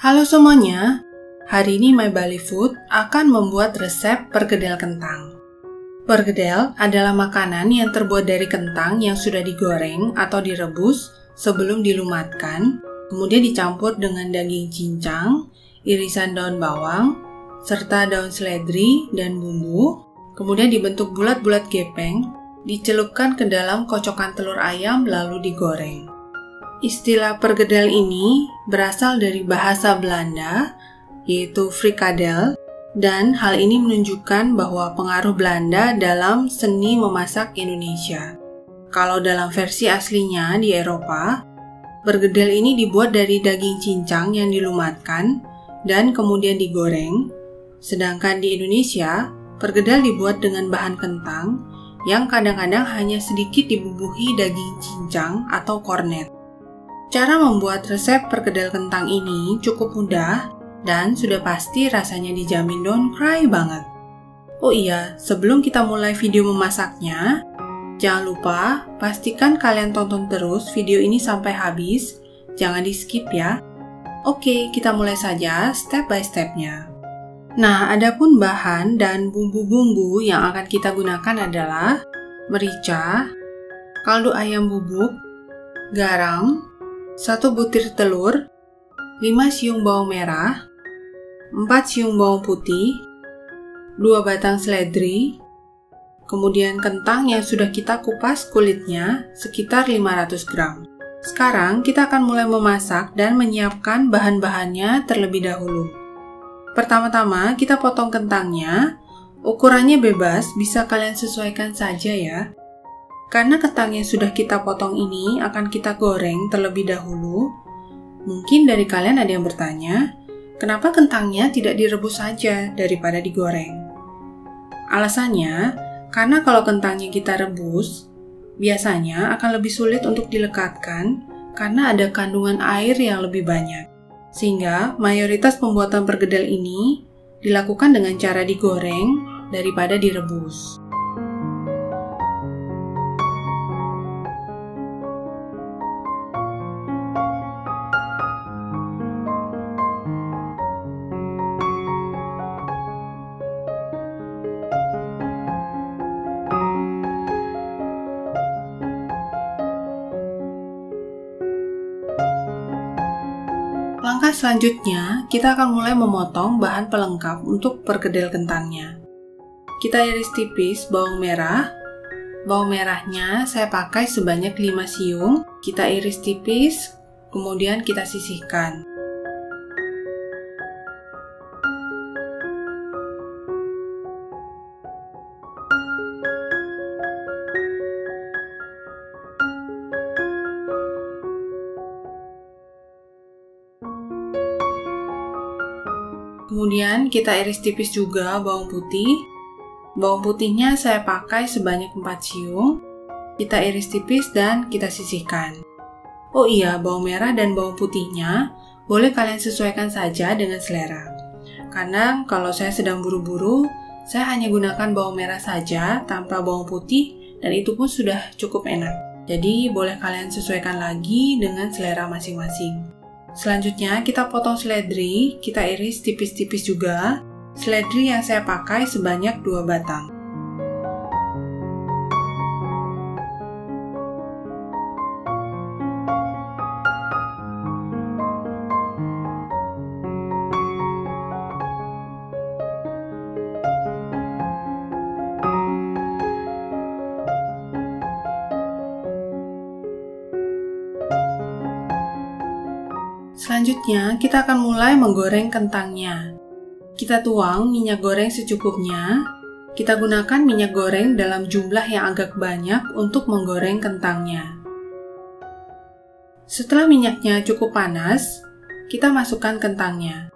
Halo semuanya, hari ini My Bali Food akan membuat resep perkedel kentang. Perkedel adalah makanan yang terbuat dari kentang yang sudah digoreng atau direbus sebelum dilumatkan, kemudian dicampur dengan daging cincang, irisan daun bawang, serta daun seledri dan bumbu, kemudian dibentuk bulat-bulat gepeng, dicelupkan ke dalam kocokan telur ayam lalu digoreng. Istilah perkedel ini berasal dari bahasa Belanda, yaitu frikadel, dan hal ini menunjukkan bahwa pengaruh Belanda dalam seni memasak Indonesia. Kalau dalam versi aslinya di Eropa, perkedel ini dibuat dari daging cincang yang dilumatkan dan kemudian digoreng, sedangkan di Indonesia, perkedel dibuat dengan bahan kentang yang kadang-kadang hanya sedikit dibubuhi daging cincang atau kornet. Cara membuat resep perkedel kentang ini cukup mudah dan sudah pasti rasanya dijamin don't cry banget. Oh iya, sebelum kita mulai video memasaknya, jangan lupa pastikan kalian tonton terus video ini sampai habis, jangan di skip ya. Oke, kita mulai saja step by stepnya. Nah, adapun bahan dan bumbu-bumbu yang akan kita gunakan adalah merica, kaldu ayam bubuk, garam, 1 butir telur, 5 siung bawang merah, 4 siung bawang putih, 2 batang seledri, kemudian kentang yang sudah kita kupas kulitnya sekitar 500 gram. Sekarang kita akan mulai memasak dan menyiapkan bahan-bahannya terlebih dahulu. Pertama-tama kita potong kentangnya, ukurannya bebas, bisa kalian sesuaikan saja ya. Karena kentang yang sudah kita potong ini akan kita goreng terlebih dahulu, mungkin dari kalian ada yang bertanya, kenapa kentangnya tidak direbus saja daripada digoreng? Alasannya, karena kalau kentangnya kita rebus, biasanya akan lebih sulit untuk dilekatkan karena ada kandungan air yang lebih banyak. Sehingga mayoritas pembuatan perkedel ini dilakukan dengan cara digoreng daripada direbus. Langkah selanjutnya, kita akan mulai memotong bahan pelengkap untuk perkedel kentangnya. Kita iris tipis bawang merah. Bawang merahnya saya pakai sebanyak 5 siung. Kita iris tipis, kemudian kita sisihkan. Kemudian kita iris tipis juga bawang putih. Bawang putihnya saya pakai sebanyak 4 siung. Kita iris tipis dan kita sisihkan. Oh iya, bawang merah dan bawang putihnya boleh kalian sesuaikan saja dengan selera. Karena kalau saya sedang buru-buru, saya hanya gunakan bawang merah saja tanpa bawang putih dan itu pun sudah cukup enak. Jadi boleh kalian sesuaikan lagi dengan selera masing-masing. Selanjutnya kita potong seledri, kita iris tipis-tipis juga. Seledri yang saya pakai sebanyak 2 batang. Selanjutnya, kita akan mulai menggoreng kentangnya. Kita tuang minyak goreng secukupnya. Kita gunakan minyak goreng dalam jumlah yang agak banyak untuk menggoreng kentangnya. Setelah minyaknya cukup panas, kita masukkan kentangnya.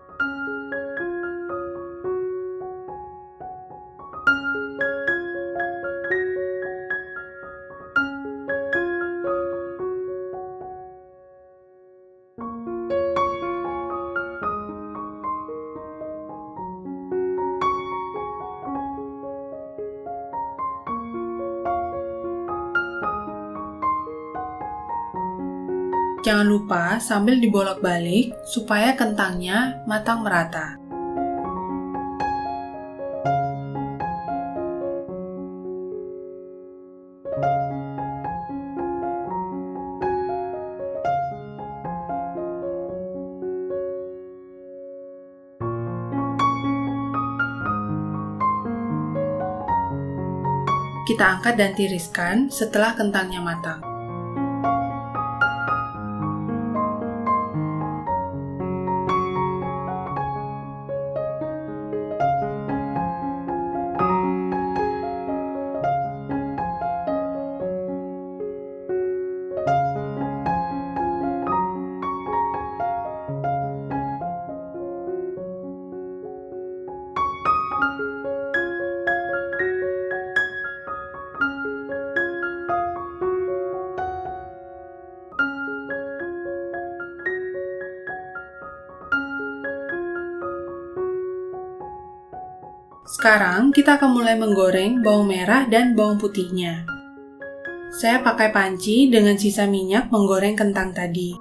Jangan lupa sambil dibolak-balik supaya kentangnya matang merata. Kita angkat dan tiriskan setelah kentangnya matang. Sekarang kita akan mulai menggoreng bawang merah dan bawang putihnya. Saya pakai panci dengan sisa minyak menggoreng kentang tadi.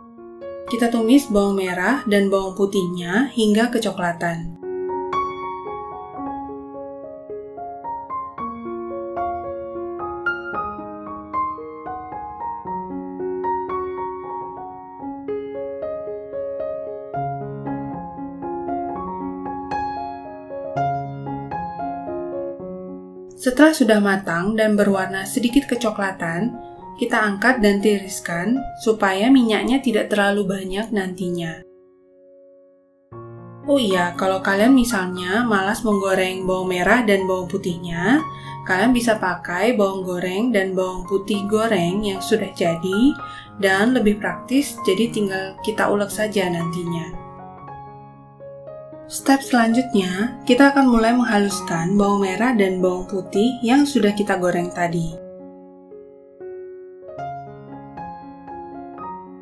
Kita tumis bawang merah dan bawang putihnya hingga kecoklatan. Setelah sudah matang dan berwarna sedikit kecoklatan, kita angkat dan tiriskan supaya minyaknya tidak terlalu banyak nantinya. Oh iya, kalau kalian misalnya malas menggoreng bawang merah dan bawang putihnya, kalian bisa pakai bawang goreng dan bawang putih goreng yang sudah jadi dan lebih praktis, jadi tinggal kita ulek saja nantinya. Step selanjutnya, kita akan mulai menghaluskan bawang merah dan bawang putih yang sudah kita goreng tadi.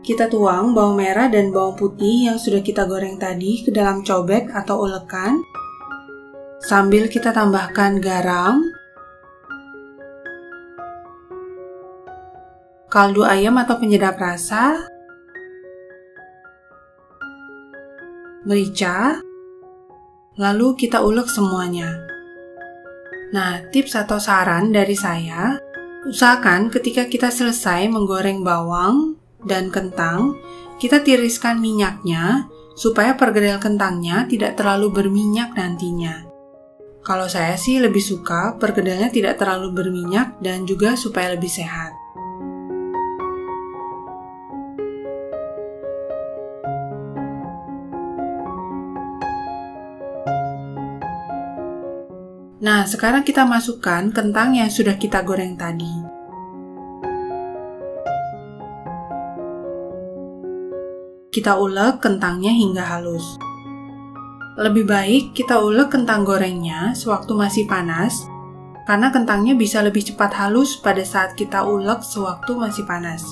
Kita tuang bawang merah dan bawang putih yang sudah kita goreng tadi ke dalam cobek atau ulekan, sambil kita tambahkan garam, kaldu ayam atau penyedap rasa, merica, lalu kita ulek semuanya. Nah, tips atau saran dari saya, usahakan ketika kita selesai menggoreng bawang dan kentang, kita tiriskan minyaknya supaya perkedel kentangnya tidak terlalu berminyak nantinya. Kalau saya sih lebih suka perkedelnya tidak terlalu berminyak dan juga supaya lebih sehat. Nah, sekarang kita masukkan kentang yang sudah kita goreng tadi. Kita ulek kentangnya hingga halus. Lebih baik kita ulek kentang gorengnya sewaktu masih panas, karena kentangnya bisa lebih cepat halus pada saat kita ulek sewaktu masih panas.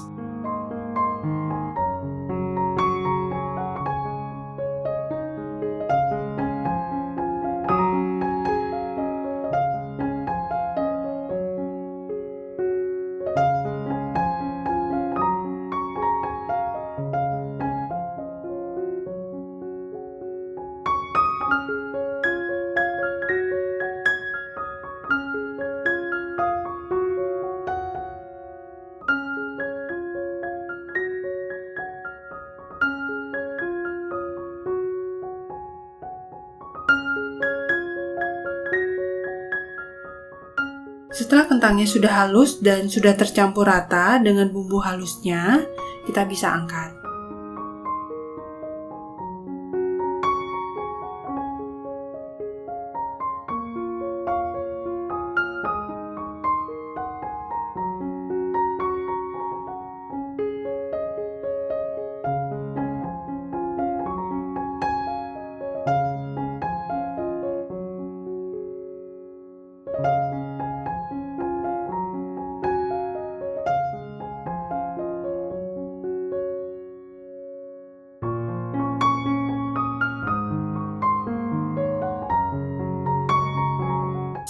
Setelah kentangnya sudah halus dan sudah tercampur rata dengan bumbu halusnya, kita bisa angkat.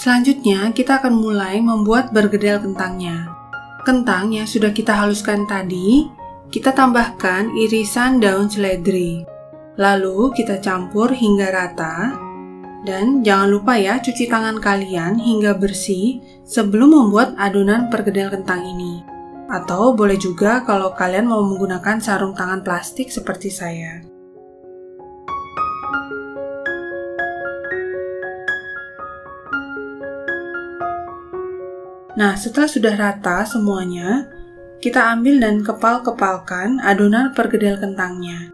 Selanjutnya, kita akan mulai membuat bergedel kentangnya. Kentang yang sudah kita haluskan tadi, Kita tambahkan irisan daun seledri. Lalu kita campur hingga rata. Dan jangan lupa ya cuci tangan kalian hingga bersih sebelum membuat adonan perkedel kentang ini. Atau boleh juga kalau kalian mau menggunakan sarung tangan plastik seperti saya. Nah, setelah sudah rata semuanya, kita ambil dan kepal-kepalkan adonan perkedel kentangnya.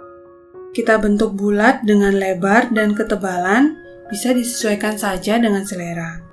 Kita bentuk bulat dengan lebar dan ketebalan, bisa disesuaikan saja dengan selera.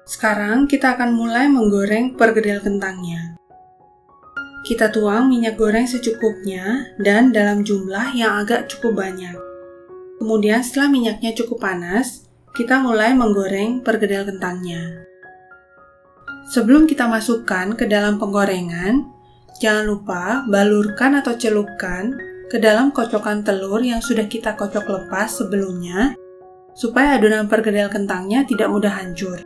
Sekarang kita akan mulai menggoreng perkedel kentangnya. Kita tuang minyak goreng secukupnya dan dalam jumlah yang agak cukup banyak. Kemudian setelah minyaknya cukup panas, kita mulai menggoreng perkedel kentangnya. Sebelum kita masukkan ke dalam penggorengan, jangan lupa balurkan atau celupkan ke dalam kocokan telur yang sudah kita kocok lepas sebelumnya, supaya adonan perkedel kentangnya tidak mudah hancur.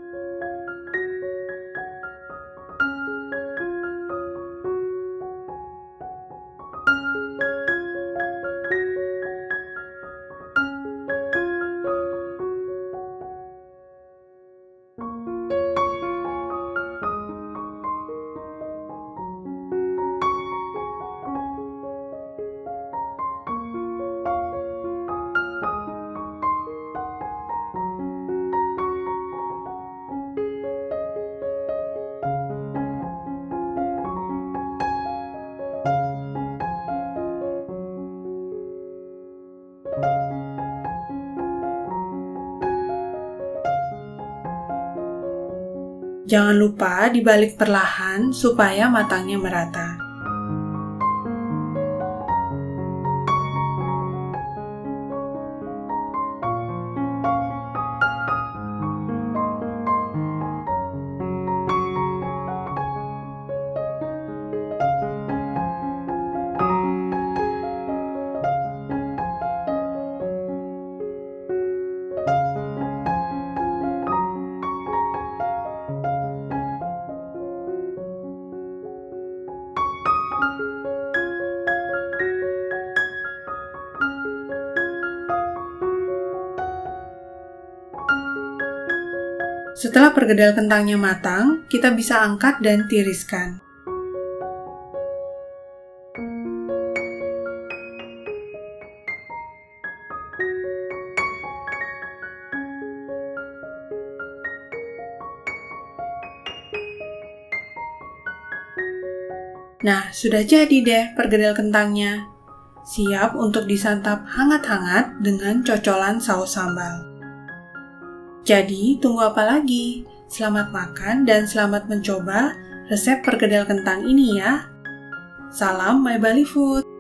Jangan lupa dibalik perlahan supaya matangnya merata. Setelah perkedel kentangnya matang, kita bisa angkat dan tiriskan. Nah, sudah jadi deh perkedel kentangnya. Siap untuk disantap hangat-hangat dengan cocolan saus sambal. Jadi, tunggu apa lagi? Selamat makan dan selamat mencoba resep perkedel kentang ini ya. Salam My Bali Food.